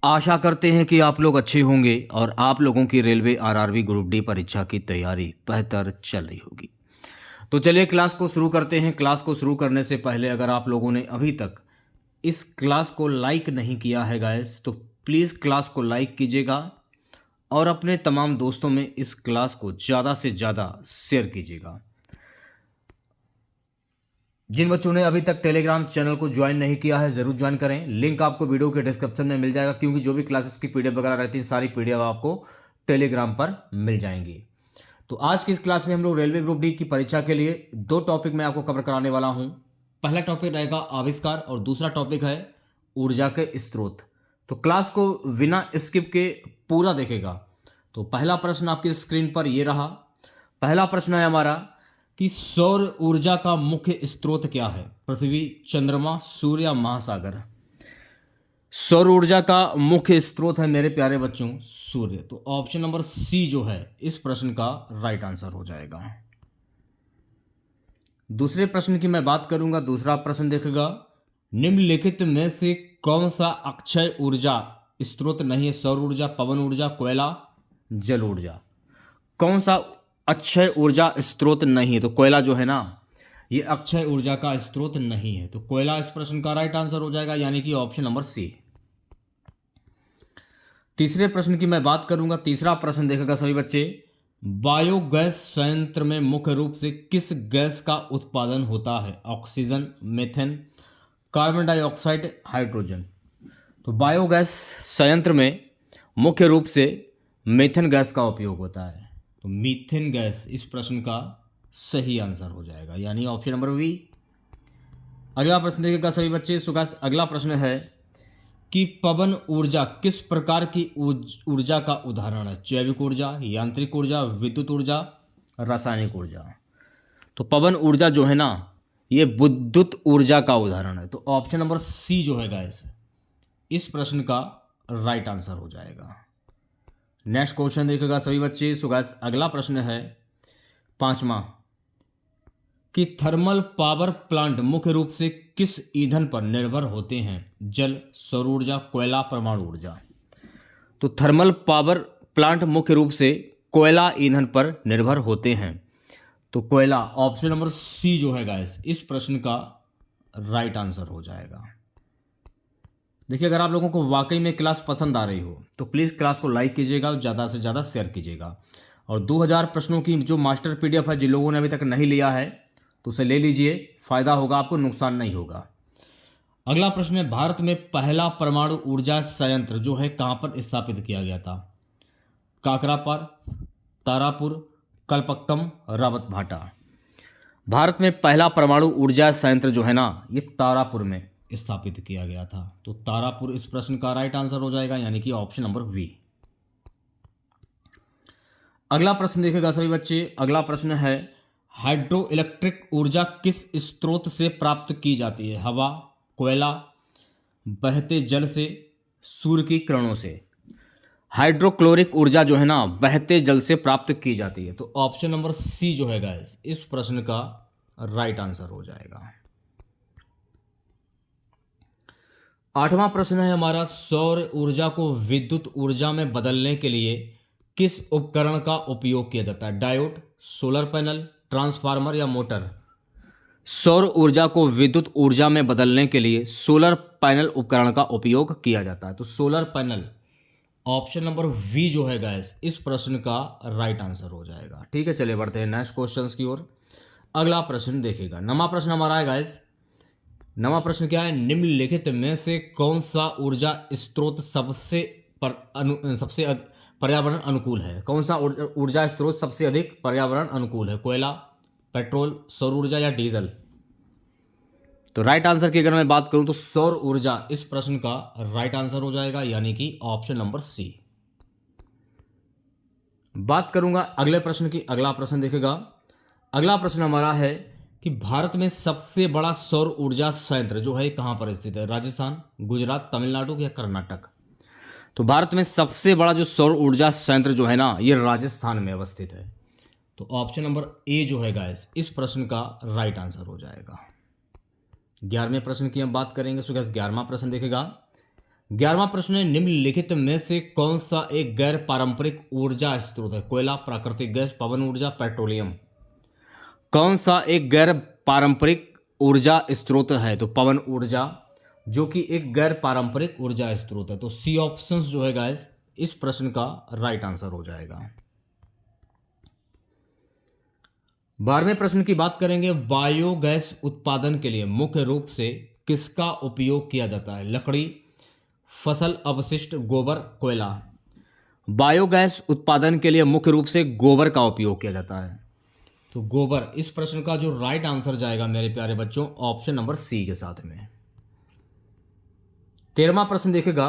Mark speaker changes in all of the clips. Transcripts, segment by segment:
Speaker 1: आशा करते हैं कि आप लोग अच्छे होंगे और आप लोगों की रेलवे आरआरबी ग्रुप डी परीक्षा की तैयारी बेहतर चल रही होगी। तो चलिए क्लास को शुरू करते हैं। क्लास को शुरू करने से पहले अगर आप लोगों ने अभी तक इस क्लास को लाइक नहीं किया है गाइस, तो प्लीज़ क्लास को लाइक कीजिएगा और अपने तमाम दोस्तों में इस क्लास को ज़्यादा से ज़्यादा शेयर कीजिएगा। जिन बच्चों ने अभी तक टेलीग्राम चैनल को ज्वाइन नहीं किया है ज़रूर ज्वाइन करें। लिंक आपको वीडियो के डिस्क्रिप्शन में मिल जाएगा, क्योंकि जो भी क्लासेस की पीडीएफ वगैरह रहती है सारी पीडीएफ आपको टेलीग्राम पर मिल जाएंगी। तो आज की इस क्लास में हम लोग रेलवे ग्रुप डी की परीक्षा के लिए दो टॉपिक मैं आपको कवर कराने वाला हूँ। पहला टॉपिक रहेगा आविष्कार और दूसरा टॉपिक है ऊर्जा के स्रोत। तो क्लास को बिना स्किप के पूरा देखेगा। तो पहला प्रश्न आपकी स्क्रीन पर ये रहा। पहला प्रश्न है हमारा कि सौर ऊर्जा का मुख्य स्रोत क्या है? पृथ्वी, चंद्रमा, सूर्य या महासागर? सौर ऊर्जा का मुख्य स्रोत है मेरे प्यारे बच्चों सूर्य। तो ऑप्शन नंबर सी जो है इस प्रश्न का राइट आंसर हो जाएगा। दूसरे प्रश्न की मैं बात करूंगा। दूसरा प्रश्न देखेगा, निम्नलिखित में से कौन सा अक्षय ऊर्जा स्रोत नहीं है? सौर ऊर्जा, पवन ऊर्जा, कोयला, जल ऊर्जा। कौन सा अक्षय ऊर्जा स्रोत नहीं है? तो कोयला जो है ना, ये अक्षय ऊर्जा का स्रोत नहीं है। तो कोयला इस प्रश्न का राइट आंसर हो जाएगा, यानी कि ऑप्शन नंबर सी। तीसरे प्रश्न की मैं बात करूंगा। तीसरा प्रश्न देखेगा सभी बच्चे, बायोगैस संयंत्र में मुख्य रूप से किस गैस का उत्पादन होता है? Oxygen, methane, carbon dioxide, hydrogen. तो बायोगैस संयंत्र में मुख्य रूप से मीथेन गैस का उपयोग होता है। तो मीथेन गैस इस प्रश्न का सही आंसर हो जाएगा, यानी ऑप्शन नंबर बी। अगला प्रश्न देखिएगा सभी बच्चे। अगला प्रश्न है कि पवन ऊर्जा किस प्रकार की ऊर्जा का उदाहरण है? जैविक ऊर्जा, यांत्रिक ऊर्जा, विद्युत ऊर्जा, रासायनिक ऊर्जा। तो पवन ऊर्जा जो है ना, ये विद्युत ऊर्जा का उदाहरण है। तो ऑप्शन नंबर सी जो है गाइस इस प्रश्न का राइट आंसर हो जाएगा। नेक्स्ट क्वेश्चन देखिएगा सभी बच्चे। अगला प्रश्न है पांचवा कि थर्मल पावर प्लांट मुख्य रूप से किस ईंधन पर निर्भर होते हैं? जल, सौर ऊर्जा, कोयला, परमाणु ऊर्जा। तो थर्मल पावर प्लांट मुख्य रूप से कोयला ईंधन पर निर्भर होते हैं। तो कोयला ऑप्शन नंबर सी जो है गाइस इस प्रश्न का राइट आंसर हो जाएगा। देखिए, अगर आप लोगों को वाकई में क्लास पसंद आ रही हो तो प्लीज़ क्लास को लाइक कीजिएगा और ज़्यादा से ज़्यादा शेयर कीजिएगा। और 2000 प्रश्नों की जो मास्टर पीडीएफ है, जिन लोगों ने अभी तक नहीं लिया है तो उसे ले लीजिए, फ़ायदा होगा आपको, नुकसान नहीं होगा। अगला प्रश्न है, भारत में पहला परमाणु ऊर्जा संयंत्र जो है कहाँ पर स्थापित किया गया था? काकरापार, तारापुर, कलपक्कम, रावत भाटा। भारत में पहला परमाणु ऊर्जा संयंत्र जो है ना, ये तारापुर में स्थापित किया गया था। तो तारापुर इस प्रश्न का राइट आंसर हो जाएगा, यानी कि ऑप्शन नंबर बी। अगला प्रश्न देखेगा सभी बच्चे। अगला प्रश्न है, हाइड्रो इलेक्ट्रिक ऊर्जा किस स्रोत से प्राप्त की जाती है? हवा, कोयला, बहते जल से, सूर्य की किरणों से। हाइड्रोक्लोरिक ऊर्जा जो है ना, बहते जल से प्राप्त की जाती है। तो ऑप्शन नंबर सी जो है गाइस इस प्रश्न का राइट आंसर हो जाएगा। आठवां प्रश्न है हमारा, सौर ऊर्जा को विद्युत ऊर्जा में बदलने के लिए किस उपकरण का उपयोग किया जाता है? डायोड, सोलर पैनल, ट्रांसफार्मर या मोटर। सौर ऊर्जा को विद्युत ऊर्जा में बदलने के लिए सोलर पैनल उपकरण का उपयोग किया जाता है। तो solar panel option number B जो है गाइस इस प्रश्न का राइट आंसर हो जाएगा। ठीक है, चलिए बढ़ते हैं नेक्स्ट क्वेश्चन की ओर। अगला प्रश्न देखिएगा। नवा प्रश्न हमारा है गाइस। नवा प्रश्न क्या है, निम्नलिखित में से कौन सा ऊर्जा स्रोत सबसे पर्यावरण अनुकूल है? कौन सा ऊर्जा स्रोत सबसे अधिक पर्यावरण अनुकूल है? कोयला, पेट्रोल, सौर ऊर्जा या डीजल। तो राइट आंसर की अगर मैं बात करूं तो सौर ऊर्जा इस प्रश्न का राइट आंसर हो जाएगा, यानी कि ऑप्शन नंबर सी। बात करूंगा अगले प्रश्न की। अगला प्रश्न देखेगा। अगला प्रश्न हमारा है कि भारत में सबसे बड़ा सौर ऊर्जा संयंत्र जो है कहां पर स्थित है? राजस्थान, गुजरात, तमिलनाडु या कर्नाटक। तो भारत में सबसे बड़ा जो सौर ऊर्जा संयंत्र जो है ना, ये राजस्थान में अवस्थित है। तो ऑप्शन नंबर ए जो है गाइस इस प्रश्न का राइट आंसर हो जाएगा। 11वें प्रश्न की हम बात करेंगे। 11वां प्रश्न देखेगा, 11वां प्रश्न है, निम्नलिखित में से कौन सा एक गैर पारंपरिक ऊर्जा स्रोत है? कोयला, प्राकृतिक गैस, पवन ऊर्जा, पेट्रोलियम। कौन सा एक गैर पारंपरिक ऊर्जा स्रोत है? तो पवन ऊर्जा, जो कि एक गैर पारंपरिक ऊर्जा स्रोत है। तो सी ऑप्शंस जो है गाइस इस प्रश्न का राइट आंसर हो जाएगा। 12वें प्रश्न की बात करेंगे, बायोगैस उत्पादन के लिए मुख्य रूप से किसका उपयोग किया जाता है? लकड़ी, फसल अवशिष्ट, गोबर, कोयला। बायोगैस उत्पादन के लिए मुख्य रूप से गोबर का उपयोग किया जाता है। तो गोबर, इस प्रश्न का जो राइट आंसर जाएगा मेरे प्यारे बच्चों ऑप्शन नंबर सी के साथ में। 13वां प्रश्न देखेगा,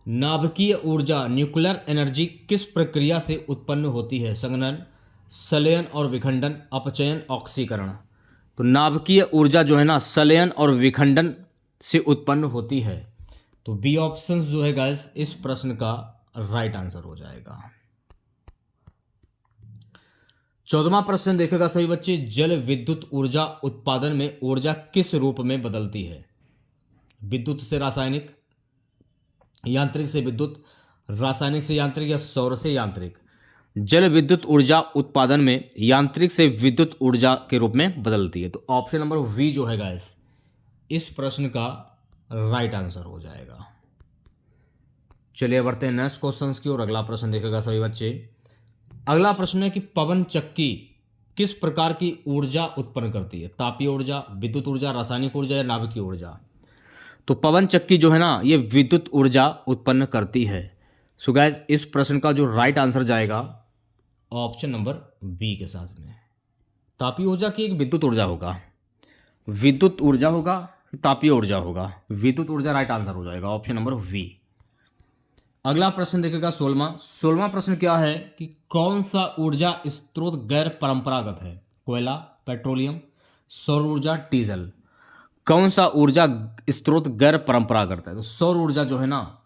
Speaker 1: नाभिकीय ऊर्जा न्यूक्लियर एनर्जी किस प्रक्रिया से उत्पन्न होती है? संघनन, संलयन और विखंडन, अपचयन, ऑक्सीकरण। तो नाभिकीय ऊर्जा जो है ना संलयन और विखंडन से उत्पन्न होती है। तो बी ऑप्शन जो है गाइस इस प्रश्न का राइट आंसर हो जाएगा। 14वां प्रश्न देखेगा सभी बच्चे, जल विद्युत ऊर्जा उत्पादन में ऊर्जा किस रूप में बदलती है? विद्युत से रासायनिक, यांत्रिक से विद्युत, रासायनिक से यांत्रिक या सौर से यांत्रिक। जल विद्युत ऊर्जा उत्पादन में यांत्रिक से विद्युत ऊर्जा के रूप में बदलती है। तो ऑप्शन नंबर वी जो है गाइस इस प्रश्न का राइट आंसर हो जाएगा। चलिए बढ़ते हैं नेक्स्ट क्वेश्चन की और अगला प्रश्न देखेगा सभी बच्चे। अगला प्रश्न है कि पवन चक्की किस प्रकार की ऊर्जा उत्पन्न करती है? तापीय ऊर्जा, विद्युत ऊर्जा, रासायनिक ऊर्जा या नाभिकीय ऊर्जा। तो पवन चक्की जो है ना ये विद्युत ऊर्जा उत्पन्न करती है। सो गाइस इस प्रश्न का जो राइट आंसर जाएगा ऑप्शन नंबर बी के साथ में। तापीय ऊर्जा की एक विद्युत ऊर्जा होगा, विद्युत ऊर्जा होगा, तापीय ऊर्जा होगा, विद्युत ऊर्जा राइट आंसर हो जाएगा ऑप्शन नंबर वी। अगला प्रश्न देखेगा 16वां प्रश्न क्या है कि कौन सा ऊर्जा स्रोत गैर परंपरागत है? कोयला, पेट्रोलियम, सौर ऊर्जा, डीजल। कौन सा ऊर्जा स्रोत गैर परंपरागत है? तो सौर ऊर्जा जो है ना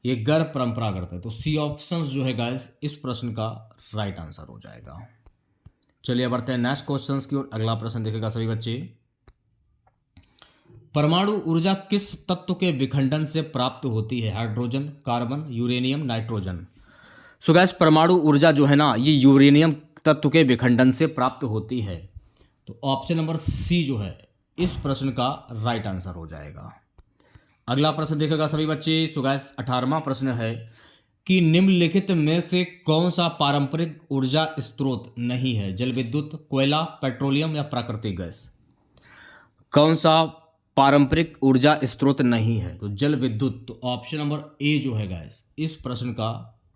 Speaker 1: ये गैर परंपरागत है। तो सी ऑप्शन जो है गाइस इस प्रश्न का राइट आंसर हो जाएगा। चलिए बढ़ते हैं नेक्स्ट क्वेश्चंस की ओर। अगला प्रश्न देखेगा सभी बच्चे, परमाणु ऊर्जा किस तत्व के विखंडन से प्राप्त होती है? Hydrogen, carbon, uranium, nitrogen. So guys परमाणु ऊर्जा जो है ना ये यूरेनियम तत्व के विखंडन से प्राप्त होती है। तो ऑप्शन नंबर सी जो है इस प्रश्न का राइट आंसर हो जाएगा। अगला प्रश्न देखेगा सभी बच्चे। सो गाइस 18वां प्रश्न है कि निम्नलिखित में से कौन सा पारंपरिक ऊर्जा स्रोत नहीं है? जल विद्युत, कोयला, पेट्रोलियम या प्राकृतिक गैस। कौन सा पारंपरिक ऊर्जा स्रोत नहीं है? तो जल विद्युत। तो ऑप्शन नंबर ए जो है गाइस इस प्रश्न का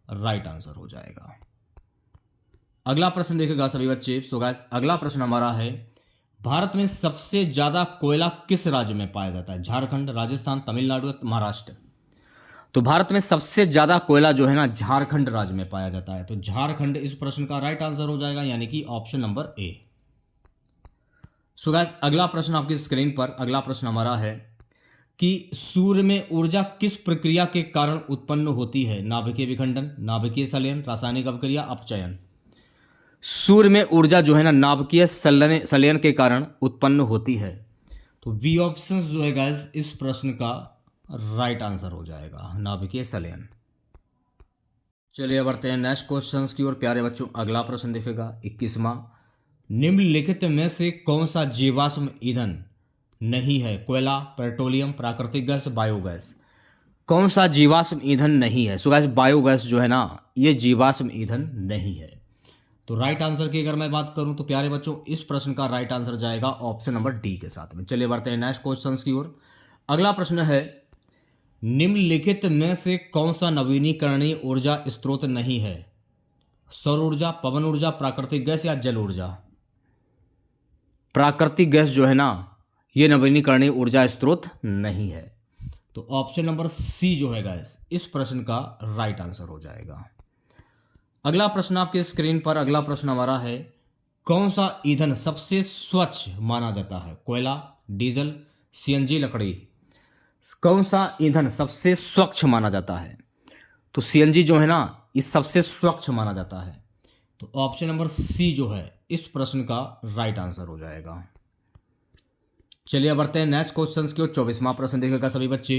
Speaker 1: राइट आंसर हो जाएगा। अगला प्रश्न देखेगा सभी बच्चे। सो गाइस अगला प्रश्न हमारा है, भारत में सबसे ज्यादा कोयला किस राज्य में पाया जाता है? झारखंड, राजस्थान, तमिलनाडु या महाराष्ट्र। तो भारत में सबसे ज्यादा कोयला जो है ना झारखंड राज्य में पाया जाता है। तो झारखंड इस प्रश्न का राइट आंसर हो जाएगा यानी कि ऑप्शन नंबर ए। सो गाइस अगला प्रश्न आपकी स्क्रीन पर, अगला प्रश्न हमारा है कि सूर्य में ऊर्जा किस प्रक्रिया के कारण उत्पन्न होती है? नाभिकीय विखंडन, नाभिकीय संलयन, रासायनिक अवक्रिया, अपचयन। सूर्य में ऊर्जा जो है ना नाभिकीय संलयन के कारण उत्पन्न होती है। तो बी ऑप्शन जो है गाइस इस प्रश्न का राइट आंसर हो जाएगा, नाभिकीय संलयन। चलिए बढ़ते हैं नेक्स्ट क्वेश्चंस की ओर प्यारे बच्चों। अगला प्रश्न देखेगा 21वां, निम्नलिखित में से कौन सा जीवाश्म ईंधन नहीं है? कोयला, पेट्रोलियम, प्राकृतिक गैस, बायोगैस। कौन सा जीवाश्म ईंधन नहीं है? सो गाइस बायोगैस जो है ना ये जीवाश्म ईंधन नहीं है। तो राइट आंसर की अगर मैं बात करूं तो प्यारे बच्चों इस प्रश्न का राइट आंसर जाएगा ऑप्शन नंबर डी के साथ में। चलिए बढ़ते हैं नेक्स्ट क्वेश्चंस की ओर। अगला प्रश्न है, निम्नलिखित में से कौन सा नवीनीकरणीय ऊर्जा स्रोत नहीं है? सौर ऊर्जा, पवन ऊर्जा, प्राकृतिक गैस या जल ऊर्जा। प्राकृतिक गैस जो है ना ये नवीनीकरणीय ऊर्जा स्रोत नहीं है। तो ऑप्शन नंबर सी जो है गैस इस प्रश्न का राइट आंसर हो जाएगा। अगला प्रश्न आपके स्क्रीन पर, अगला प्रश्न हमारा है, कौन सा ईंधन सबसे स्वच्छ माना जाता है? कोयला, डीजल, सीएनजी, लकड़ी। कौन सा ईंधन सबसे स्वच्छ माना जाता है? तो सीएनजी जो है ना इस सबसे स्वच्छ माना जाता है। तो ऑप्शन नंबर सी जो है इस प्रश्न का राइट आंसर हो जाएगा। चलिए बढ़ते हैं नेक्स्ट क्वेश्चन की ओर। 24वां प्रश्न देखेगा सभी बच्चे,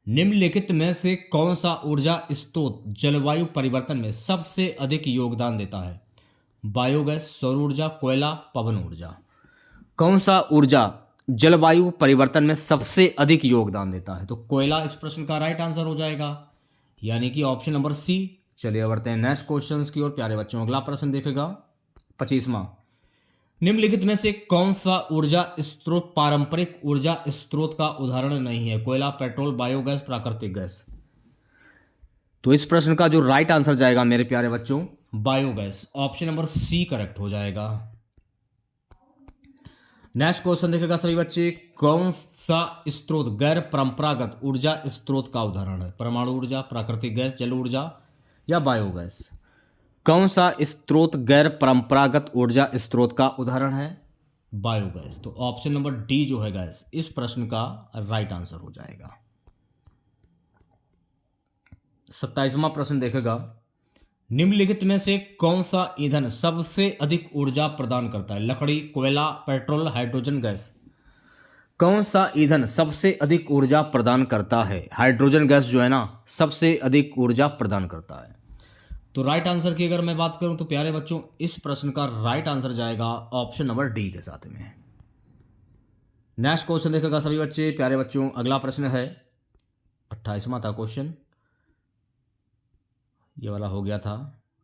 Speaker 1: निम्नलिखित में से कौन सा ऊर्जा स्रोत जलवायु परिवर्तन में सबसे अधिक योगदान देता है? बायोगैस, सौर ऊर्जा, कोयला, पवन ऊर्जा। कौन सा ऊर्जा जलवायु परिवर्तन में सबसे अधिक योगदान देता है? तो कोयला इस प्रश्न का राइट आंसर हो जाएगा, यानी कि ऑप्शन नंबर सी। चलिए बढ़ते हैं नेक्स्ट क्वेश्चन की ओर प्यारे बच्चों। अगला प्रश्न देखेगा 25वां। निम्नलिखित में से कौन सा ऊर्जा स्रोत पारंपरिक ऊर्जा स्रोत का उदाहरण नहीं है? कोयला, पेट्रोल, बायोगैस, प्राकृतिक गैस। तो इस प्रश्न का जो राइट आंसर जाएगा मेरे प्यारे बच्चों, biogas. Option number C correct हो जाएगा। नेक्स्ट क्वेश्चन देखेगा सभी बच्चे। कौन सा स्रोत गैर परंपरागत ऊर्जा स्रोत का उदाहरण है? परमाणु ऊर्जा, प्राकृतिक गैस, जल ऊर्जा या बायोगैस। कौन सा स्रोत गैर परंपरागत ऊर्जा स्रोत का उदाहरण है? बायोगैस। तो ऑप्शन नंबर डी जो है गैस इस प्रश्न का राइट आंसर हो जाएगा। 27वां प्रश्न देखेगा। निम्नलिखित में से कौन सा ईंधन सबसे अधिक ऊर्जा प्रदान करता है? लकड़ी, कोयला, पेट्रोल, हाइड्रोजन गैस। कौन सा ईंधन सबसे अधिक ऊर्जा प्रदान करता है? हाइड्रोजन गैस जो है ना सबसे अधिक ऊर्जा प्रदान करता है। तो राइट आंसर की अगर मैं बात करूं तो प्यारे बच्चों इस प्रश्न का राइट आंसर जाएगा ऑप्शन नंबर डी के साथ में। नेक्स्ट क्वेश्चन देखेगा सभी बच्चे प्यारे बच्चों। अगला प्रश्न है 28वां था क्वेश्चन, ये वाला हो गया था।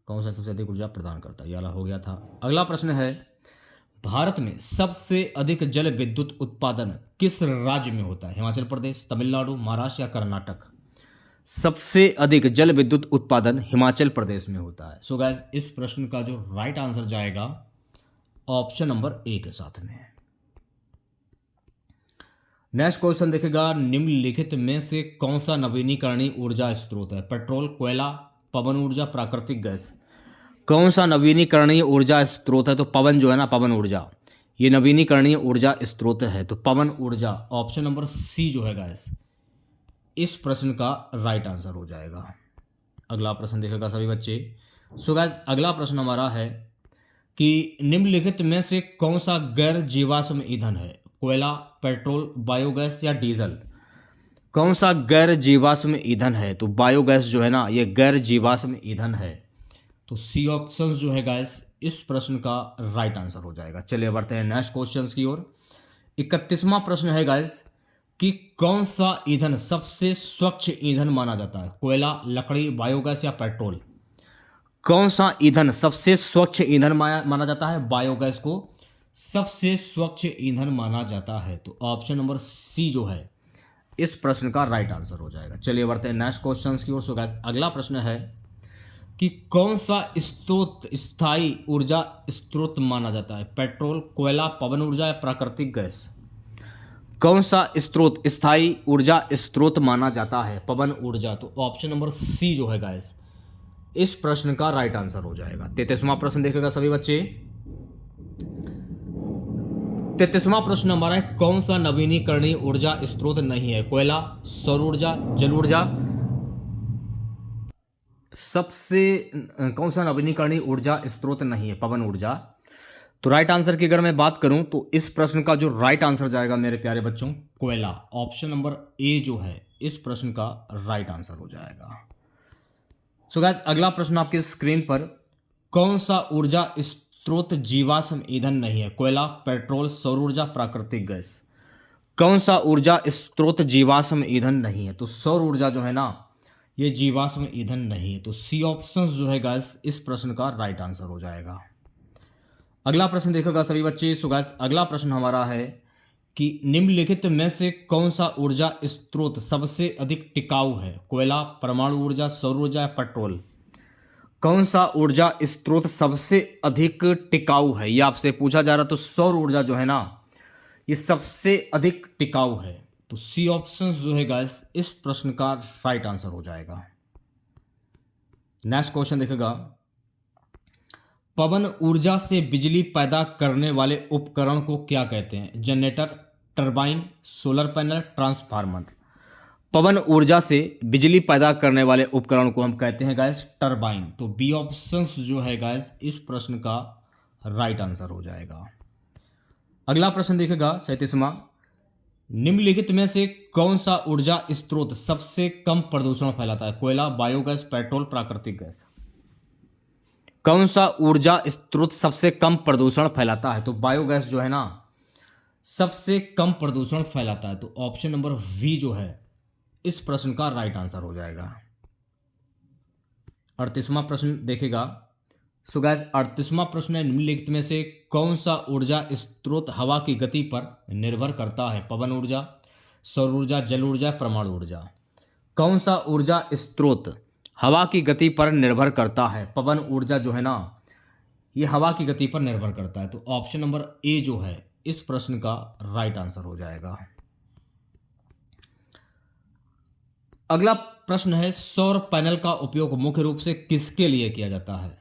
Speaker 1: कौन सा सबसे अधिक ऊर्जा प्रदान करता है, ये वाला हो गया था। अगला प्रश्न है भारत में सबसे अधिक जल विद्युत उत्पादन किस राज्य में होता है? हिमाचल प्रदेश, तमिलनाडु, महाराष्ट्र या कर्नाटक। सबसे अधिक जल विद्युत उत्पादन हिमाचल प्रदेश में होता है। सो गाइस इस प्रश्न का जो राइट आंसर जाएगा ऑप्शन नंबर ए के साथ में। नेक्स्ट क्वेश्चन देखेगा। निम्नलिखित में से कौन सा नवीनीकरणीय ऊर्जा स्रोत है? पेट्रोल, कोयला, पवन ऊर्जा, प्राकृतिक गैस। कौन सा नवीनीकरणीय ऊर्जा स्रोत है? तो पवन जो है ना, पवन ऊर्जा, ये नवीनीकरणीय ऊर्जा स्रोत है। तो पवन ऊर्जा ऑप्शन नंबर सी जो है गैस इस प्रश्न का राइट आंसर हो जाएगा। अगला प्रश्न देखेगा सभी बच्चे। सो गाइस अगला प्रश्न हमारा है कि निम्नलिखित में से कौन सा गैर जीवाश्म ईंधन है? कोयला, पेट्रोल, बायोगैस या डीजल। कौन सा गैर जीवाश्म ईंधन है? तो बायोगैस जो है ना ये गैर जीवाश्म ईंधन है। तो सी ऑप्शन जो है गाइस इस प्रश्न का राइट आंसर हो जाएगा। चलिए बढ़ते हैं नेक्स्ट क्वेश्चन की ओर। 31वां प्रश्न है गाइस कि कौन सा ईंधन सबसे स्वच्छ ईंधन माना जाता है? कोयला, लकड़ी, बायोगैस या पेट्रोल। कौन सा ईंधन सबसे स्वच्छ ईंधन माना जाता है? बायोगैस को सबसे स्वच्छ ईंधन माना जाता है। तो ऑप्शन नंबर सी जो है इस प्रश्न का राइट आंसर हो जाएगा। चलिए बढ़ते हैं नेक्स्ट क्वेश्चन की ओर। सो गाइस अगला प्रश्न है कि कौन सा स्रोत स्थायी ऊर्जा स्रोत माना जाता है? पेट्रोल, कोयला, पवन ऊर्जा या प्राकृतिक गैस। कौन सा स्रोत स्थायी ऊर्जा स्रोत माना जाता है? पवन ऊर्जा। तो ऑप्शन नंबर सी जो है गाइस इस प्रश्न का राइट आंसर हो जाएगा। 33वां प्रश्न देखेगा सभी बच्चे। 33वां प्रश्न हमारा है कौन सा नवीनीकरणीय ऊर्जा स्रोत नहीं है? कोयला, सौर ऊर्जा, जल ऊर्जा। सबसे कौन सा नवीनीकरणीय ऊर्जा स्रोत नहीं है? पवन ऊर्जा। तो राइट आंसर की अगर मैं बात करूं तो इस प्रश्न का जो राइट आंसर जाएगा मेरे प्यारे बच्चों कोयला। ऑप्शन नंबर ए जो है इस प्रश्न का राइट आंसर हो जाएगा। सो गाइस अगला प्रश्न आपकी स्क्रीन पर। कौन सा ऊर्जा स्रोत जीवाश्म ईंधन नहीं है? कोयला, पेट्रोल, सौर ऊर्जा, प्राकृतिक गैस। कौन सा ऊर्जा स्रोत जीवाश्म ईंधन नहीं है? तो सौर ऊर्जा जो है ना ये जीवाश्म ईंधन नहीं है। तो सी ऑप्शन जो है गाइस इस प्रश्न का राइट आंसर हो जाएगा। अगला प्रश्न देखोगा सभी बच्चे। सो गाइस अगला प्रश्न हमारा है कि निम्नलिखित में से कौन सा ऊर्जा स्रोत सबसे अधिक टिकाऊ है? कोयला, परमाणु ऊर्जा, सौर ऊर्जा या पेट्रोल। कौन सा ऊर्जा स्रोत सबसे अधिक टिकाऊ है ये आपसे पूछा जा रहा। तो सौर ऊर्जा जो है ना ये सबसे अधिक टिकाऊ है। तो सी ऑप्शन जो है गाइस इस प्रश्न का राइट आंसर हो जाएगा। नेक्स्ट क्वेश्चन देखेगा। पवन ऊर्जा से बिजली पैदा करने वाले उपकरण को क्या कहते हैं? Generator, turbine, solar panel, transformer. पवन ऊर्जा से बिजली पैदा करने वाले उपकरण को हम कहते हैं गाइस टरबाइन। तो बी ऑप्शन जो है गाइस इस प्रश्न का राइट आंसर हो जाएगा। अगला प्रश्न देखेगा 37वां। निम्नलिखित में से कौन सा ऊर्जा स्रोत सबसे कम प्रदूषण फैलाता है? कोयला, बायोगैस, पेट्रोल, प्राकृतिक गैस। कौन सा ऊर्जा स्रोत सबसे कम प्रदूषण फैलाता है? तो बायोगैस जो है ना सबसे कम प्रदूषण फैलाता है। तो ऑप्शन नंबर वी जो है इस प्रश्न का राइट आंसर हो जाएगा। 38वां प्रश्न देखेगा। सो गाइस 38वां प्रश्न है, निम्नलिखित में से कौन सा ऊर्जा स्रोत हवा की गति पर निर्भर करता है? पवन ऊर्जा, सौर ऊर्जा, जल ऊर्जा, परमाणु ऊर्जा। कौन सा ऊर्जा स्रोत हवा की गति पर निर्भर करता है? पवन ऊर्जा जो है ना ये हवा की गति पर निर्भर करता है। तो ऑप्शन नंबर ए जो है इस प्रश्न का राइट आंसर हो जाएगा। अगला प्रश्न है, सौर पैनल का उपयोग मुख्य रूप से किसके लिए किया जाता है?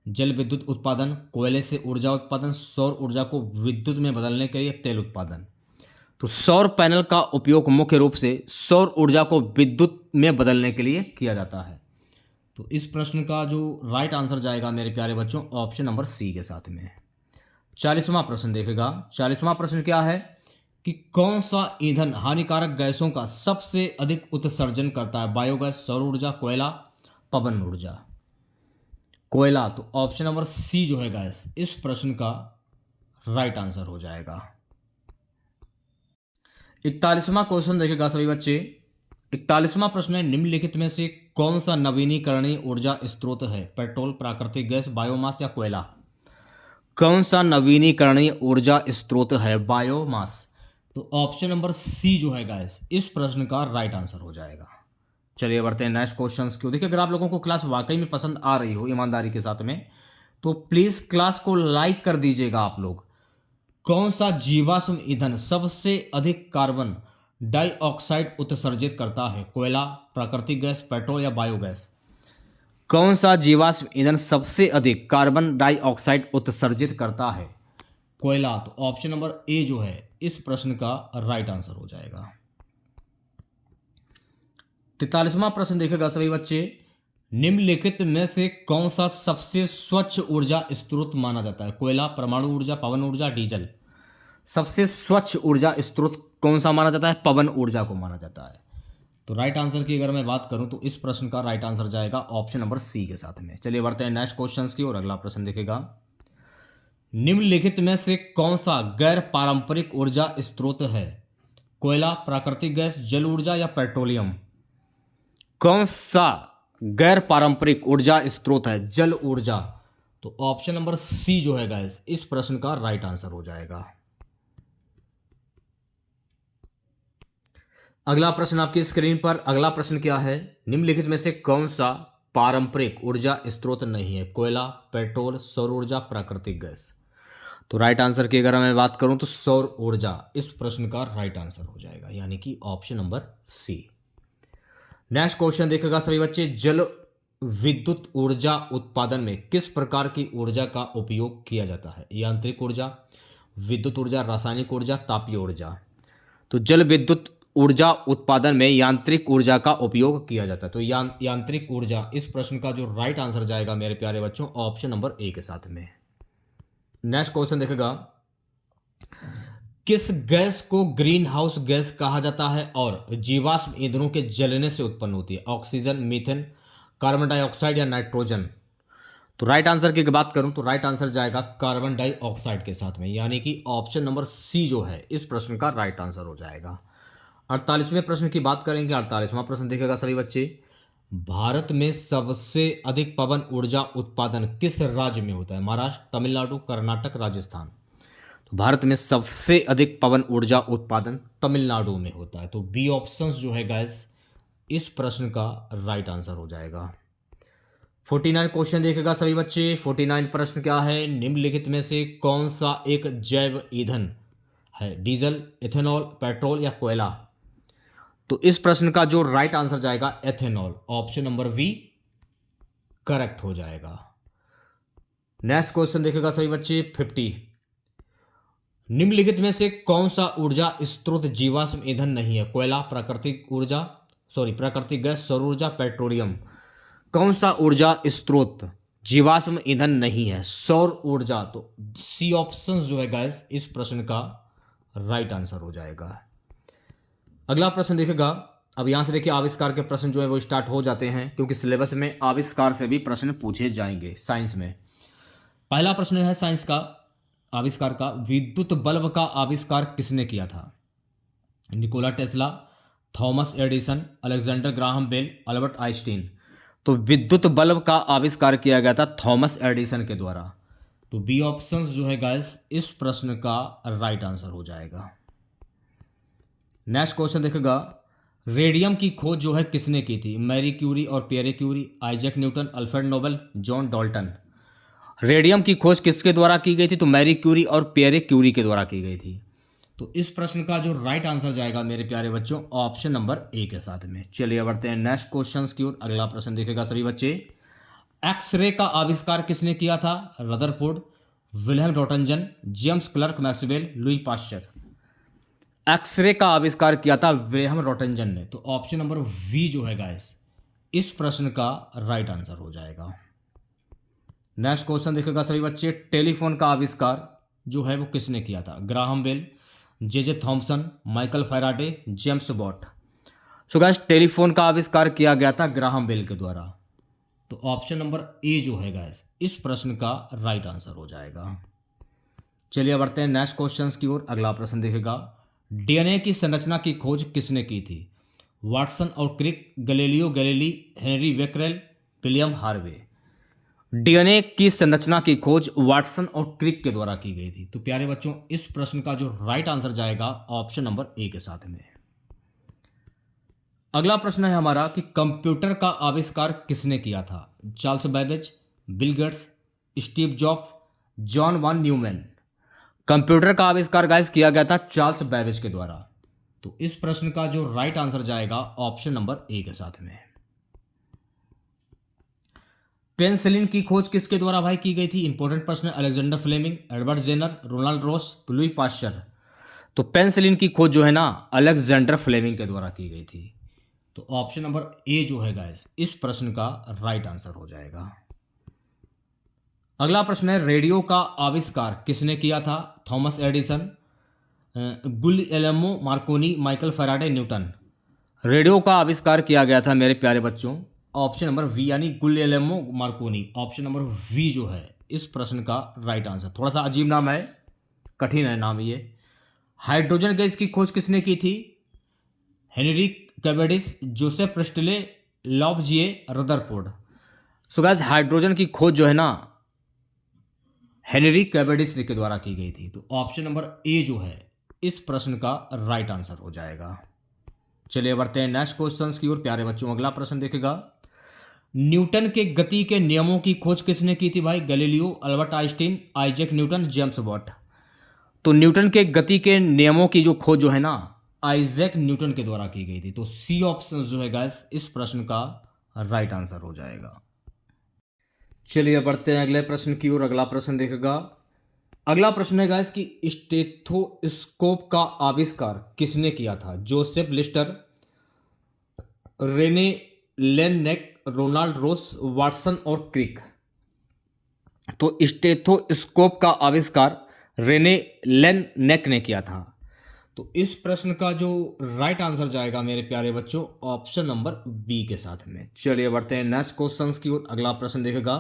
Speaker 1: जल विद्युत उत्पादन, कोयले से ऊर्जा उत्पादन, सौर ऊर्जा को विद्युत में बदलने के लिए तेल उत्पादन। तो सौर पैनल का उपयोग मुख्य रूप से सौर ऊर्जा को विद्युत में बदलने के लिए किया जाता है। तो इस प्रश्न का जो राइट आंसर जाएगा मेरे प्यारे बच्चों ऑप्शन नंबर सी के साथ में। 40वां प्रश्न देखेगा। 40वां प्रश्न क्या है कि कौन सा ईंधन हानिकारक गैसों का सबसे अधिक उत्सर्जन करता है? बायोगैस, सौर ऊर्जा, कोयला, पवन ऊर्जा। कोयला। तो ऑप्शन नंबर सी जो है गैस इस प्रश्न का राइट आंसर हो जाएगा। 41वां क्वेश्चन देखेगा सभी बच्चे। 41वां प्रश्न है, निम्नलिखित में से कौन सा नवीनीकरणीय ऊर्जा स्रोत है? पेट्रोल, प्राकृतिक गैस, बायोमास या कोयला। कौन सा नवीनीकरणीय ऊर्जा स्रोत है? बायोमास। तो ऑप्शन नंबर सी जो है गाइस इस प्रश्न का राइट आंसर हो जाएगा। चलिए बढ़ते हैं नेक्स्ट क्वेश्चंस की। देखिए अगर आप लोगों को क्लास वाकई में पसंद आ रही हो ईमानदारी के साथ में तो प्लीज़ क्लास को लाइक कर दीजिएगा आप लोग। कौन सा जीवाश्म ईंधन सबसे अधिक कार्बन डाइऑक्साइड उत्सर्जित करता है? कोयला, प्राकृतिक गैस, पेट्रोल या बायोगैस। कौन सा जीवाश्म ईंधन सबसे अधिक कार्बन डाइऑक्साइड उत्सर्जित करता है? कोयला। तो ऑप्शन नंबर ए जो है इस प्रश्न का राइट आंसर हो जाएगा। 43वां प्रश्न देखेगा सभी बच्चे। निम्नलिखित में से कौन सा सबसे स्वच्छ ऊर्जा स्रोत माना जाता है? कोयला, परमाणु ऊर्जा, पवन ऊर्जा, डीजल। सबसे स्वच्छ ऊर्जा स्रोत कौन सा माना जाता है? पवन ऊर्जा को माना जाता है। तो राइट आंसर की अगर मैं बात करूं तो इस प्रश्न का राइट आंसर जाएगा ऑप्शन नंबर सी के साथ में। चलिए बढ़ते हैं नेक्स्ट क्वेश्चंस की और अगला प्रश्न देखेगा। निम्नलिखित में से कौन सा गैर पारंपरिक ऊर्जा स्रोत है? कोयला, प्राकृतिक गैस, जल ऊर्जा या पेट्रोलियम। कौन सा गैर पारंपरिक ऊर्जा स्रोत है? जल ऊर्जा। तो ऑप्शन नंबर सी जो है गाइस इस प्रश्न का राइट आंसर हो जाएगा। अगला प्रश्न आपकी स्क्रीन पर। अगला प्रश्न क्या है? निम्नलिखित में से कौन सा पारंपरिक ऊर्जा स्रोत नहीं है? कोयला, पेट्रोल, सौर ऊर्जा, प्राकृतिक गैस। तो राइट आंसर की अगर मैं बात करूं तो सौर ऊर्जा इस प्रश्न का राइट आंसर हो जाएगा, यानी कि option number C. Next question देखेगा सभी बच्चे। जल विद्युत ऊर्जा उत्पादन में किस प्रकार की ऊर्जा का उपयोग किया जाता है? यांत्रिक ऊर्जा, विद्युत ऊर्जा, रासायनिक ऊर्जा, तापीय ऊर्जा। तो जल विद्युत ऊर्जा उत्पादन में यांत्रिक ऊर्जा का उपयोग किया जाता है। तो यांत्रिक ऊर्जा इस प्रश्न का जो राइट आंसर जाएगा मेरे प्यारे बच्चों ऑप्शन नंबर ए के साथ में। नेक्स्ट क्वेश्चन देखेगा। किस गैस को ग्रीन हाउस गैस कहा जाता है और जीवाश्म ईंधनों के जलने से उत्पन्न होती है? ऑक्सीजन, मीथेन, कार्बन डाइऑक्साइड या नाइट्रोजन। तो राइट आंसर की बात करूं तो राइट आंसर जाएगा कार्बन डाइऑक्साइड के साथ में, यानी कि ऑप्शन नंबर सी जो है इस प्रश्न का राइट आंसर हो जाएगा। 48वें प्रश्न की बात करेंगे। 48वां प्रश्न देखेगा सभी बच्चे। भारत में सबसे अधिक पवन ऊर्जा उत्पादन किस राज्य में होता है? महाराष्ट्र, तमिलनाडु, कर्नाटक, राजस्थान। तो भारत में सबसे अधिक पवन ऊर्जा उत्पादन तमिलनाडु में होता है। तो बी ऑप्शन जो है गैस इस प्रश्न का राइट आंसर हो जाएगा। 49 क्वेश्चन देखेगा सभी बच्चे। 49 प्रश्न क्या है? निम्नलिखित में से कौन सा एक जैव ईंधन है? डीजल, इथेनॉल, पेट्रोल या कोयला। तो इस प्रश्न का जो राइट आंसर जाएगा ethanol, option number B correct हो जाएगा। नेक्स्ट क्वेश्चन देखेगा सभी बच्चे। 50 निम्नलिखित में से कौन सा ऊर्जा स्रोत जीवाश्म ईंधन नहीं है? कोयला, प्राकृतिक गैस, सौर ऊर्जा, पेट्रोलियम। कौन सा ऊर्जा स्रोत जीवाश्म ईंधन नहीं है? सौर ऊर्जा। तो सी ऑप्शन जो है गैस इस प्रश्न का राइट आंसर हो जाएगा। अगला प्रश्न देखिएगा। अब यहाँ से देखिए आविष्कार के प्रश्न जो है वो स्टार्ट हो जाते हैं, क्योंकि सिलेबस में आविष्कार से भी प्रश्न पूछे जाएंगे साइंस में। पहला प्रश्न है साइंस का, आविष्कार का, विद्युत बल्ब का आविष्कार किसने किया था? Nikola Tesla, Thomas Edison, Alexander Graham Bell, Albert Einstein. तो विद्युत बल्ब का आविष्कार किया गया था थॉमस एडिसन के द्वारा। तो बी ऑप्शन जो है गाइस इस प्रश्न का राइट आंसर हो जाएगा। नेक्स्ट क्वेश्चन देखेगा, रेडियम की खोज जो है किसने की थी? मैरी क्यूरी और Pierre Curie, Isaac Newton, Alfred Nobel, John Dalton. Radium की खोज किसके द्वारा की गई थी? तो मैरी क्यूरी और पियरे क्यूरी के द्वारा की गई थी। तो इस प्रश्न का जो राइट आंसर जाएगा मेरे प्यारे बच्चों ऑप्शन नंबर ए के साथ में। चलिए बढ़ते हैं नेक्स्ट क्वेश्चन की ओर। अगला प्रश्न देखेगा सभी बच्चे, एक्सरे का आविष्कार किसने किया था? Rutherford, Wilhelm Roentgen, James Clerk Maxwell, Louis Pasteur. X ray का आविष्कार किया था विल्हेम रॉटंजन ने। तो ऑप्शन नंबर वी जो है गाइस इस प्रश्न का राइट आंसर हो जाएगा। नेक्स्ट क्वेश्चन देखेगा सभी बच्चे, टेलीफोन का आविष्कार जो है वो किसने किया था? Graham Bell, J Thomson, Michael Faraday, James Watt. So guys telephone का आविष्कार किया गया था ग्राहम बेल के द्वारा। तो ऑप्शन नंबर ए जो है गाइस इस प्रश्न का राइट आंसर हो जाएगा। चलिए बढ़ते हैं नेक्स्ट क्वेश्चंस की ओर। अगला प्रश्न देखेगा, डीएनए की संरचना की खोज किसने की थी? वाटसन और Crick, Galileo Galilei, Henry Becquerel, William Harvey. DNA की संरचना की खोज वाटसन और क्रिक के द्वारा की गई थी। तो प्यारे बच्चों इस प्रश्न का जो राइट आंसर जाएगा ऑप्शन नंबर ए के साथ में। अगला प्रश्न है हमारा कि कंप्यूटर का आविष्कार किसने किया था? Charles Babbage, Bill Gates, Steve Jobs, John von Neumann. Computer का आविष्कार गाइस किया गया था चार्ल्स बैबेज के द्वारा। तो इस प्रश्न का जो राइट आंसर जाएगा ऑप्शन नंबर ए के साथ में। पेनिसिलिन की खोज किसके द्वारा भाई की गई थी? इंपॉर्टेंट प्रश्न है। Alexander Fleming, Edward Jenner, Ronald Ross, Louis Pasteur. तो पेनिसिलिन की खोज जो है ना अलेक्जेंडर फ्लेमिंग के द्वारा की गई थी। तो ऑप्शन नंबर ए जो है गाइस इस प्रश्न का राइट आंसर हो जाएगा। अगला प्रश्न है, रेडियो का आविष्कार किसने किया था? Thomas Edison, Guglielmo Marconi, Michael Faraday, Newton. Radio का आविष्कार किया गया था मेरे प्यारे बच्चों ऑप्शन नंबर वी यानी Guillermo Markovnikov. Option number B जो है इस प्रश्न का राइट आंसर। थोड़ा सा अजीब नाम है, कठिन है नाम ये। हाइड्रोजन गैस की खोज किसने की थी? हेनरी कैवेंडिश, जोसेफ प्रेस्टले, लॉबजिए, रदरफोर्ड। सो गाइस हाइड्रोजन की खोज जो है ना हेनरी कैवेंडिश के द्वारा की गई थी। तो ऑप्शन नंबर ए जो है इस प्रश्न का राइट आंसर हो जाएगा। चलिए बढ़ते हैं नेक्स्ट क्वेश्चन की ओर प्यारे बच्चों। अगला प्रश्न देखेगा, न्यूटन के गति के नियमों की खोज किसने की थी भाई? Galileo, Albert Einstein, Isaac Newton, James Watt. तो न्यूटन के गति के नियमों की जो खोज जो है ना आइजैक न्यूटन के द्वारा की गई थी। तो सी ऑप्शन जो है गाइस इस प्रश्न का राइट आंसर हो जाएगा। चलिए बढ़ते हैं अगले प्रश्न की ओर। अगला प्रश्न देखेगा, अगला प्रश्न है गाइस कि स्टेथोस्कोप का आविष्कार किसने किया था? जोसेफ लिस्टर, रेने लेननेक, रोनाल्ड रोस, वाटसन और क्रिक। तो स्टेथोस्कोप का आविष्कार रेने लेननेक ने किया था। तो इस प्रश्न का जो राइट आंसर जाएगा मेरे प्यारे बच्चों ऑप्शन नंबर बी के साथ में। चलिए बढ़ते हैं नेक्स्ट क्वेश्चन की ओर। अगला प्रश्न देखेगा,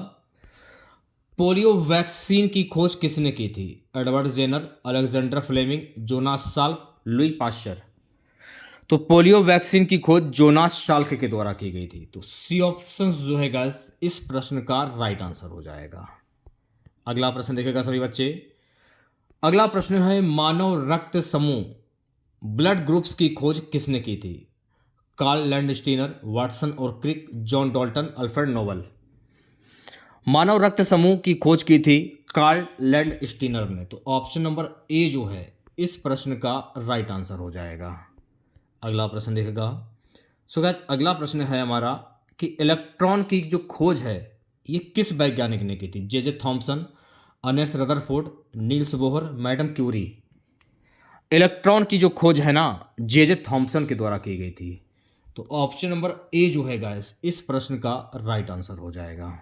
Speaker 1: पोलियो वैक्सीन की खोज किसने की थी? Edward Jenner, Alexander Fleming, Jonas Salk, Louis Pasteur. तो पोलियो वैक्सीन की खोज जोनास साल्क के द्वारा की गई थी। तो सी ऑप्शन जो है गाइस इस प्रश्न का राइट आंसर हो जाएगा। अगला प्रश्न देखेगा सभी बच्चे। अगला प्रश्न है, मानव रक्त समूह ब्लड ग्रुप्स की खोज किसने की थी? कार्ल लैंडस्टीनर, वाटसन और क्रिक, जॉन डाल्टन, अल्फ्रेड नोबेल। मानव रक्त समूह की खोज की थी कार्ल लैंडस्टीनर ने। तो ऑप्शन नंबर ए जो है इस प्रश्न का राइट आंसर हो जाएगा। अगला प्रश्न देखेगा, सो गाइस अगला प्रश्न है हमारा कि इलेक्ट्रॉन की जो खोज है ये किस वैज्ञानिक ने की थी? J Thomson, Ernest Rutherford, Niels Bohr, Madam Curie. Electron की जो खोज है ना जे थॉमसन के द्वारा की गई थी। तो ऑप्शन नंबर ए जो है गाइस इस प्रश्न का राइट आंसर हो जाएगा।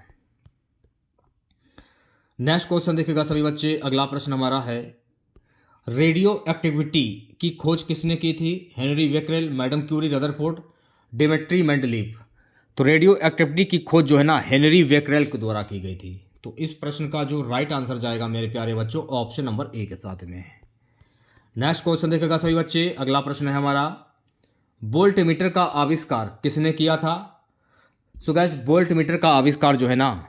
Speaker 1: नेक्स्ट क्वेश्चन देखिएगा सभी बच्चे। अगला प्रश्न हमारा है, रेडियो एक्टिविटी की खोज किसने की थी? Henri Becquerel, Madam Curie, Rutherford, Dmitri Mendeleev. तो रेडियो एक्टिविटी की खोज जो है ना हेनरी बेकरेल के द्वारा की गई थी। तो इस प्रश्न का जो राइट आंसर जाएगा मेरे प्यारे बच्चों ऑप्शन नंबर ए के साथ में। नेक्स्ट क्वेश्चन देखेगा सभी बच्चे। अगला प्रश्न है हमारा, वोल्ट मीटर का आविष्कार किसने किया था? सो गाइस वोल्ट मीटर का आविष्कार जो है ना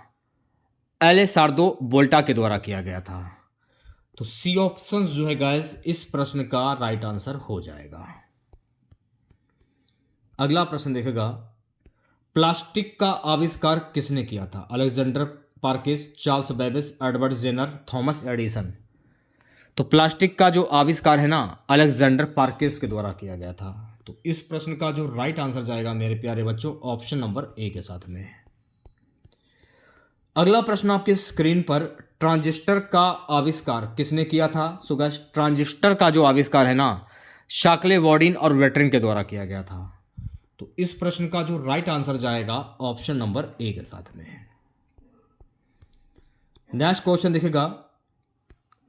Speaker 1: एलेसार्दो वोल्टा के द्वारा किया गया था। तो सी ऑप्शन जो है गाइस इस प्रश्न का राइट आंसर हो जाएगा। अगला प्रश्न देखेगा, प्लास्टिक का आविष्कार किसने किया था? Alexander Parkes, Charles Babbage, Edward Jenner, Thomas Edison. तो प्लास्टिक का जो आविष्कार है ना अलेक्जेंडर पार्किस के द्वारा किया गया था। तो इस प्रश्न का जो राइट आंसर जाएगा मेरे प्यारे बच्चों ऑप्शन नंबर ए के साथ में। अगला प्रश्न आपकी स्क्रीन पर, ट्रांजिस्टर का आविष्कार किसने किया था? सो गाइस ट्रांजिस्टर का जो आविष्कार है ना शाक्ले वॉर्डिन और वेटरिन के द्वारा किया गया था। तो इस प्रश्न का जो राइट आंसर जाएगा ऑप्शन नंबर ए के साथ में। नेक्स्ट क्वेश्चन देखेगा,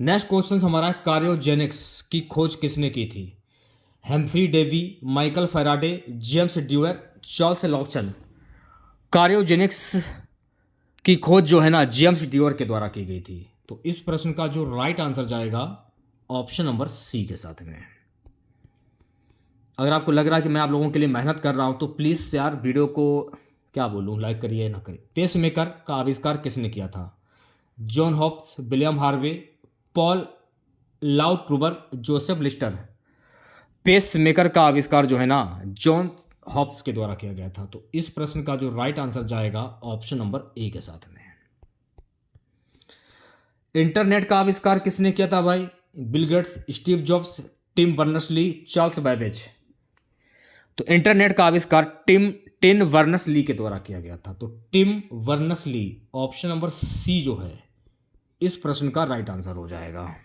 Speaker 1: नेक्स्ट क्वेश्चन हमारा कार्योजेनिक्स की खोज किसने की थी? Humphry Davy, Michael Faraday, James Dewar, Charles लॉक्सन। कार्योजेनिक्स की खोज जो है ना जेम्स ड्यूअर के द्वारा की गई थी। तो इस प्रश्न का जो राइट आंसर जाएगा ऑप्शन नंबर सी के साथ में। अगर आपको लग रहा है कि मैं आप लोगों के लिए मेहनत कर रहा हूं तो प्लीज़ यार वीडियो को क्या बोलूं लाइक करिए ना करिए। पेसमेकर का आविष्कार किसने किया था? John Hopps, William Harvey, Paul Lauterbur, Joseph Lister. Pacemaker का आविष्कार जो है ना जॉन हॉप्स के द्वारा किया गया था। तो इस प्रश्न का जो राइट आंसर जाएगा ऑप्शन नंबर ए के साथ में। इंटरनेट का आविष्कार किसने किया था भाई? Bill Gates, Steve Jobs, Tim Berners-Lee, Charles Babbage. तो इंटरनेट का आविष्कार टिम बर्नर्स-ली के द्वारा किया गया था। तो Tim Berners-Lee option number C जो है इस प्रश्न का राइट आंसर हो जाएगा।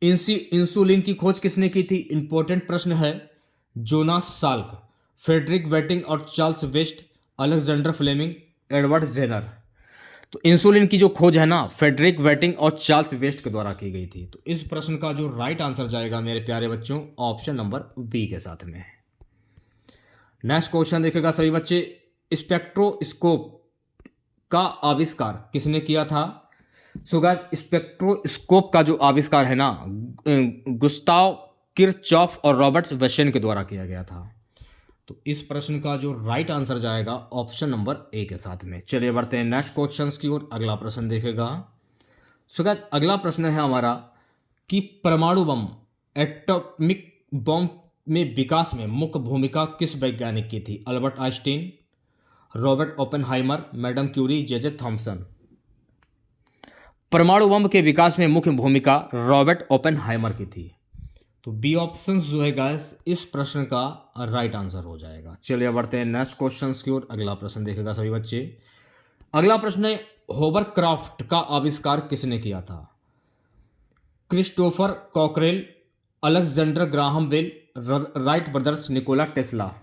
Speaker 1: इंसुलिन की खोज किसने की थी? इंपॉर्टेंट प्रश्न है। जोनास साल्क, फ्रेडरिक वेटिंग और Charles Best, Alexander Fleming, Edward Jenner. तो इंसुलिन की जो खोज है ना फ्रेडरिक वेटिंग और चार्ल्स वेस्ट के द्वारा की गई थी। तो इस प्रश्न का जो राइट आंसर जाएगा मेरे प्यारे बच्चों ऑप्शन नंबर बी के साथ में। नेक्स्ट क्वेश्चन देखेगा सभी बच्चे, स्पेक्ट्रोस्कोप का आविष्कार किसने किया था? सो गाइस स्पेक्ट्रोस्कोप का जो आविष्कार है ना गुस्ताव किरचॉफ और रॉबर्ट वेशन के द्वारा किया गया था। तो इस प्रश्न का जो राइट आंसर जाएगा ऑप्शन नंबर ए के साथ में। चलिए बढ़ते हैं नेक्स्ट क्वेश्चंस की ओर। अगला प्रश्न देखेगा। सो गाइस अगला प्रश्न है हमारा कि परमाणु बम एटॉमिक बम में विकास में मुख्य भूमिका किस वैज्ञानिक की थी? Albert Einstein, Robert Oppenheimer, Madam Curie, J Thomson. परमाणु बम के विकास में मुख्य भूमिका रॉबर्ट ओपेनहाइमर की थी। तो बी ऑप्शन जो है गाइस इस प्रश्न का राइट आंसर हो जाएगा। चलिए बढ़ते हैं नेक्स्ट क्वेश्चन की ओर। अगला प्रश्न देखेगा सभी बच्चे। अगला प्रश्न है, होवरक्राफ्ट का आविष्कार किसने किया था? Christopher Cockerell, Alexander Graham Bell, Wright brothers, Nikola Tesla.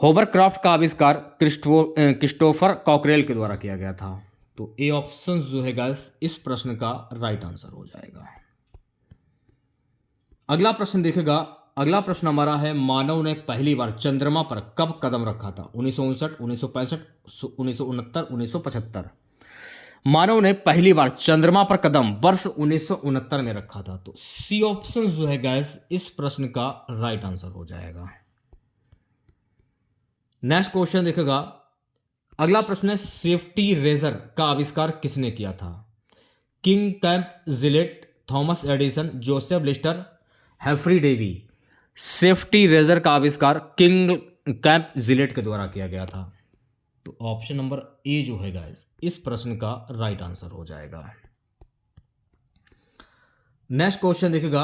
Speaker 1: Hovercraft का आविष्कार क्रिस्टोफर कॉकरेल के द्वारा किया गया था। तो ए ऑप्शन जो है गाइस इस प्रश्न का राइट आंसर हो जाएगा। अगला प्रश्न देखेगा। अगला प्रश्न हमारा है, मानव ने पहली बार चंद्रमा पर कब कदम रखा था? 1959, 1965, 1969, 1975। मानव ने पहली बार चंद्रमा पर कदम वर्ष 1969 में रखा था। तो सी ऑप्शन जो है गाइस इस प्रश्न का राइट आंसर हो जाएगा। नेक्स्ट क्वेश्चन देखेगा। अगला प्रश्न है, सेफ्टी रेजर का आविष्कार किसने किया था? King Camp Gillette, Thomas Edison, Joseph Lister, Humphry Davy. Safety razor का आविष्कार किंग कैंप जिलेट के द्वारा किया गया था। तो ऑप्शन नंबर ए जो है गाइस इस प्रश्न का राइट आंसर हो जाएगा। नेक्स्ट क्वेश्चन देखेगा।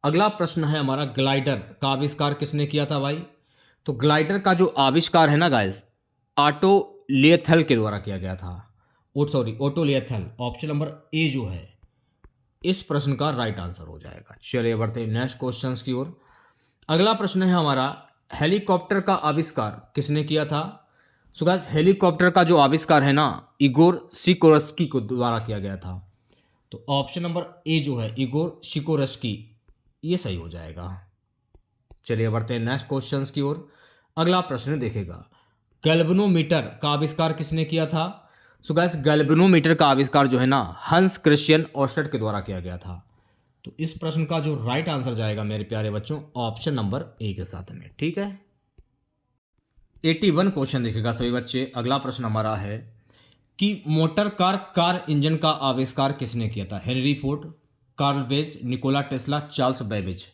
Speaker 1: अगला प्रश्न है हमारा, ग्लाइडर का आविष्कार किसने किया था भाई? तो ग्लाइडर का जो आविष्कार है ना गाइस ऑटो लिएथल के द्वारा किया गया था। ऑटो लिएथल। ऑप्शन नंबर ए जो है इस प्रश्न का राइट आंसर हो जाएगा। चलिए बढ़ते हैं नेक्स्ट क्वेश्चन की ओर। अगला प्रश्न है हमारा, हेलीकॉप्टर का आविष्कार किसने किया था? सो गाइस हेलीकॉप्टर का जो आविष्कार है ना इगोर सिकोरस्की को द्वारा किया गया था। तो ऑप्शन नंबर ए जो है इगोर शिकोरस्की, ये सही हो जाएगा। चलिए बढ़ते हैं नेक्स्ट क्वेश्चंस की ओर। अगला प्रश्न देखेगा, गैल्वेनोमीटर का आविष्कार किसने किया था? सो गाइस, गैल्वेनोमीटर का आविष्कार जो है ना हंस क्रिश्चियन ओस्टर्ट के द्वारा किया गया था। तो इस प्रश्न का जो राइट आंसर जाएगा मेरे प्यारे बच्चों ऑप्शन नंबर ए के साथ में, ठीक है। 81 क्वेश्चन देखेगा सभी बच्चे। अगला प्रश्न हमारा है कि मोटर कार इंजन का आविष्कार किसने किया था? हेनरी फोर्ड, कार्ल वेज, निकोला टेस्ला, चार्ल्स बेबेज।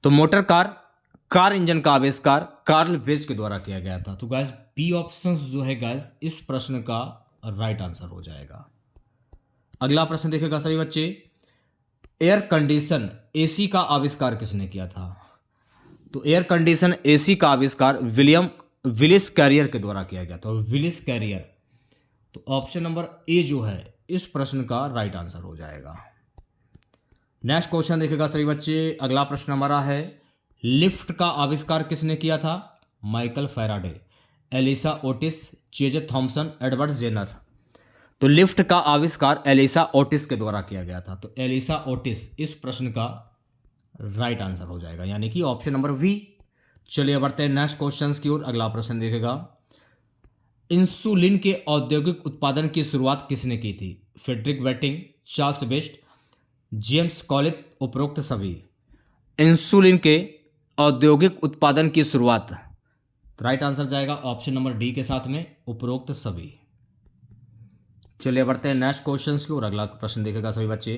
Speaker 1: तो मोटर कार इंजन का आविष्कार कार्ल वेज के द्वारा किया गया था। तो गाइस बी ऑप्शन जो है गाइस इस प्रश्न का राइट आंसर हो जाएगा। अगला प्रश्न देखेगा सभी बच्चे, एयर कंडीशन एसी का आविष्कार किसने किया था? तो एयर कंडीशन एसी का आविष्कार विलिस कैरियर के द्वारा किया गया था, विलिस कैरियर। तो ऑप्शन नंबर ए जो है इस प्रश्न का राइट आंसर हो जाएगा। नेक्स्ट क्वेश्चन देखेगा सभी बच्चे। अगला प्रश्न हमारा है, लिफ्ट का आविष्कार किसने किया था? Michael Faraday, Elisha Otis, JJ Thomson, Edward Jenner. तो लिफ्ट का आविष्कार एलिसा ओटिस के द्वारा किया गया था। तो एलिसा ओटिस इस प्रश्न का राइट आंसर हो जाएगा, यानी कि ऑप्शन नंबर वी। चलिए बढ़ते हैं नेक्स्ट क्वेश्चंस की ओर। अगला प्रश्न देखेगा, इंसुलिन के औद्योगिक उत्पादन की शुरुआत किसने की थी? Frederick Banting, Charles Best, James Collip, उपरोक्त सभी। इंसुलिन के औद्योगिक उत्पादन की शुरुआत, राइट आंसर जाएगा ऑप्शन नंबर डी के साथ में, उपरोक्त सभी। चलिए बढ़ते हैं नेक्स्ट क्वेश्चंस की ओर। अगला प्रश्न देखेगा सभी बच्चे।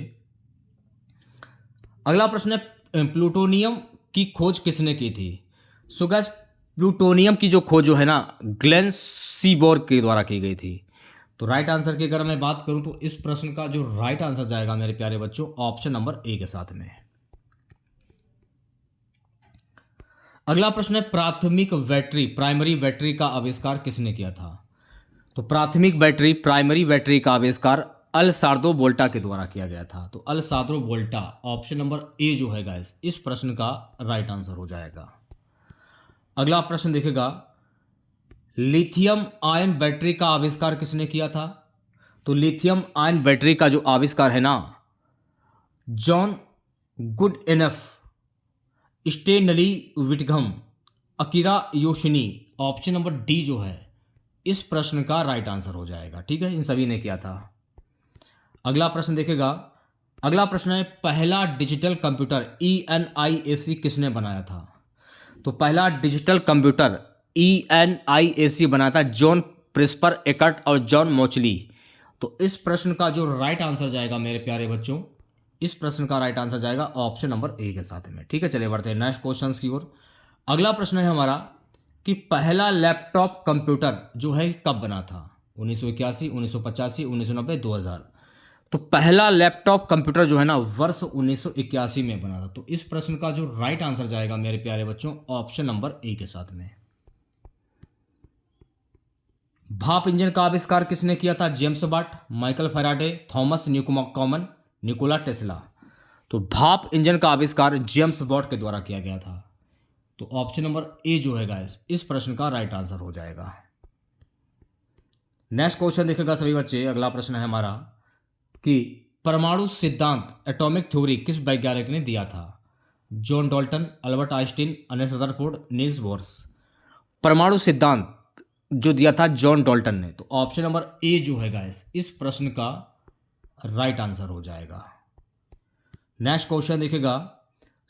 Speaker 1: अगला प्रश्न है, प्लूटोनियम की खोज किसने की थी? सो गाइस, प्लूटोनियम की जो खोज जो है ना ग्लेन सीबोर्ग के द्वारा की गई थी। तो राइट आंसर की अगर मैं बात करूं तो इस प्रश्न का जो राइट आंसर जाएगा मेरे प्यारे बच्चों ऑप्शन नंबर ए के साथ में। अगला प्रश्न है, प्राथमिक बैटरी प्राइमरी बैटरी का आविष्कार किसने किया था? तो प्राइमरी बैटरी का आविष्कार अल्सार्दो वोल्टा के द्वारा किया गया था। तो अल्सार्दो वोल्टा ऑप्शन नंबर ए जो है गाइस इस प्रश्न का राइट आंसर हो जाएगा। अगला प्रश्न देखेगा, लिथियम आयन बैटरी का आविष्कार किसने किया था? तो लिथियम आयन बैटरी का जो आविष्कार है ना John Goodenough, Stanley Whittingham, Akira Yoshino, option number D जो है इस प्रश्न का राइट आंसर हो जाएगा, ठीक है। इन सभी ने किया था। अगला प्रश्न देखेगा, अगला प्रश्न है, पहला डिजिटल कंप्यूटर ENIAC किसने बनाया था? तो पहला डिजिटल कंप्यूटर ENIAC बनाया था जॉन प्रिस्पर एकर्ट और जॉन मोचली। तो इस प्रश्न का जो राइट आंसर जाएगा मेरे प्यारे बच्चों इस प्रश्न का राइट आंसर जाएगा ऑप्शन नंबर ए के साथ में, ठीक है। चलिए बढ़ते हैं नेक्स्ट क्वेश्चंस की ओर। अगला प्रश्न है हमारा कि पहला लैपटॉप कंप्यूटर जो है कब बना था? 1981, 1985, 1990, 2000। तो पहला लैपटॉप कंप्यूटर जो है ना वर्ष 1981 में बना था। तो इस प्रश्न का जो राइट आंसर जाएगा मेरे प्यारे बच्चों ऑप्शन नंबर ए के साथ में। भाप इंजन का आविष्कार किसने किया था? James Watt, Michael Faraday, Thomas Newcomen, Nikola Tesla. तो भाप इंजन का आविष्कार जेम्स वाट के द्वारा किया गया था। तो ऑप्शन नंबर ए जो है गाइस इस प्रश्न का राइट आंसर हो जाएगा। नेक्स्ट क्वेश्चन देखेगा सभी बच्चे। अगला प्रश्न है हमारा कि परमाणु सिद्धांत एटॉमिक थ्योरी किस वैज्ञानिक ने दिया था? John Dalton, Albert Einstein, Ernest Rutherford, Niels Bohrs. परमाणु सिद्धांत जो दिया था जॉन डाल्टन ने। तो ऑप्शन नंबर ए जो है गाइस इस प्रश्न का राइट आंसर हो जाएगा। नेक्स्ट क्वेश्चन देखेगा।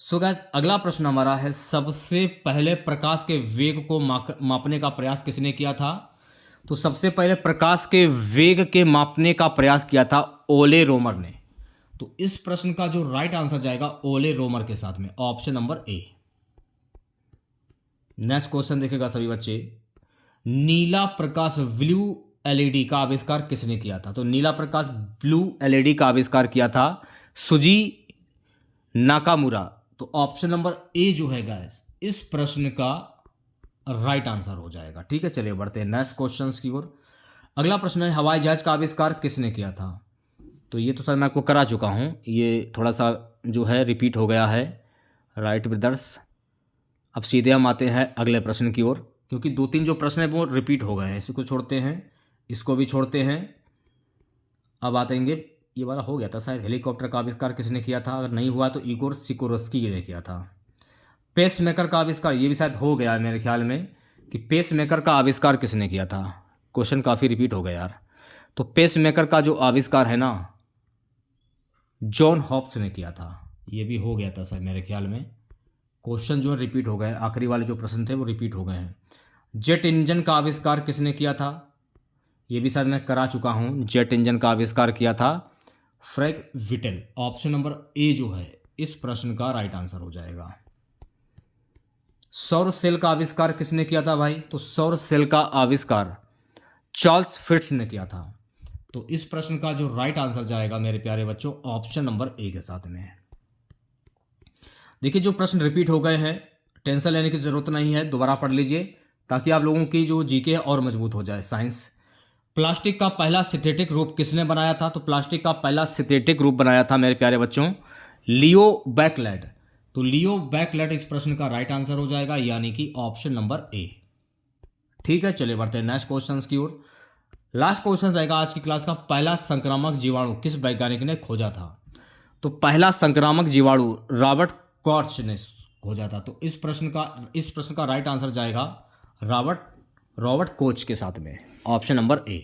Speaker 1: सो गाइस अगला प्रश्न हमारा है, सबसे पहले प्रकाश के वेग को मापने का प्रयास किसने किया था? तो सबसे पहले प्रकाश के वेग के मापने का प्रयास किया था ओले रोमर ने। तो इस प्रश्न का जो राइट आंसर जाएगा ओले रोमर के साथ में, ऑप्शन नंबर ए। नेक्स्ट क्वेश्चन देखेगा सभी बच्चे, नीला प्रकाश ब्लू एलईडी का आविष्कार किसने किया था? तो नीला प्रकाश ब्लू एलईडी का आविष्कार किया था सुजी नाकामुरा। तो ऑप्शन नंबर ए जो है गाइस इस प्रश्न का राइट आंसर हो जाएगा, ठीक है। चलिए बढ़ते हैं नेक्स्ट क्वेश्चंस की ओर। अगला प्रश्न है, हवाई जहाज का आविष्कार किसने किया था? तो ये तो सर मैं आपको करा चुका हूँ, ये थोड़ा सा जो है रिपीट हो गया है। राइट ब्रदर्स, अब सीधे हम आते हैं अगले प्रश्न की ओर, क्योंकि 2-3 जो प्रश्न है वो रिपीट हो गए हैं। इसको छोड़ते हैं, इसको भी छोड़ते हैं। अब आतेंगे ये वाला हो गया था शायद। हेलीकॉप्टर का आविष्कार किसने किया था? अगर नहीं हुआ तो इगोर सिकोरस्की ने किया था। पेसमेकर का आविष्कार, ये भी शायद हो गया है मेरे ख्याल में, कि पेसमेकर का आविष्कार किसने किया था। क्वेश्चन काफ़ी रिपीट हो गया यार। तो पेसमेकर का जो आविष्कार है ना, जॉन हॉब्स ने किया था। ये भी हो गया था शायद मेरे ख्याल में। क्वेश्चन जो है रिपीट हो गए, आखिरी वाले जो प्रश्न थे वो रिपीट हो गए हैं। जेट इंजन का आविष्कार किसने किया था? ये भी शायद मैं करा चुका हूँ। जेट इंजन का आविष्कार किया था फ्रैंक विटेल। ऑप्शन नंबर ए जो है इस प्रश्न का राइट आंसर हो जाएगा। सौर सेल का आविष्कार किसने किया था भाई? तो सौर सेल का आविष्कार चार्ल्स फिट्स ने किया था। तो इस प्रश्न का जो राइट आंसर जाएगा मेरे प्यारे बच्चों, ऑप्शन नंबर ए के साथ में। देखिए जो प्रश्न रिपीट हो गए हैं, टेंशन लेने की जरूरत नहीं है, दोबारा पढ़ लीजिए ताकि आप लोगों की जो जीके है और मजबूत हो जाए। साइंस, प्लास्टिक का पहला सिंथेटिक रूप किसने बनाया था? तो प्लास्टिक का पहला सिंथेटिक रूप बनाया था मेरे प्यारे बच्चों लियो बैकलैंड। तो लियो बैकलैंड इस प्रश्न का राइट आंसर हो जाएगा, यानी कि ऑप्शन नंबर ए। ठीक है, चलिए बढ़ते हैं नेक्स्ट क्वेश्चन की ओर। लास्ट क्वेश्चन रहेगा आज की क्लास का। पहला संक्रामक जीवाणु किस वैज्ञानिक ने खोजा था? तो पहला संक्रामक जीवाणु रॉबर्ट कॉर्च ने खोजा था। तो इस प्रश्न का राइट आंसर जाएगा रॉबर्ट कोच के साथ में, ऑप्शन नंबर ए।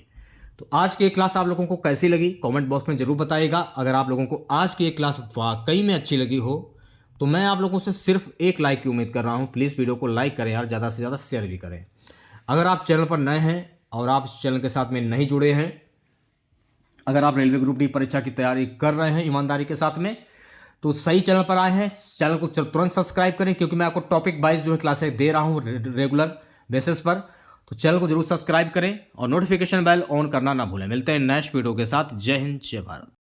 Speaker 1: तो आज की ये क्लास आप लोगों को कैसी लगी कमेंट बॉक्स में जरूर बताइएगा। अगर आप लोगों को आज की ये क्लास वाकई में अच्छी लगी हो तो मैं आप लोगों से सिर्फ एक लाइक की उम्मीद कर रहा हूँ। प्लीज़ वीडियो को लाइक करें यार, ज़्यादा से ज़्यादा शेयर भी करें। अगर आप चैनल पर नए हैं और आप इस चैनल के साथ में नहीं जुड़े हैं, अगर आप रेलवे ग्रुप डी परीक्षा की तैयारी कर रहे हैं ईमानदारी के साथ में, तो सही चैनल पर आए हैं। चैनल को तुरंत सब्सक्राइब करें, क्योंकि मैं आपको टॉपिक वाइज जो है क्लासेस दे रहा हूँ रेगुलर बेसिस पर। तो चैनल को जरूर सब्सक्राइब करें और नोटिफिकेशन बेल ऑन करना ना भूलें। मिलते हैं नेक्स्ट वीडियो के साथ। जय हिंद, जय भारत।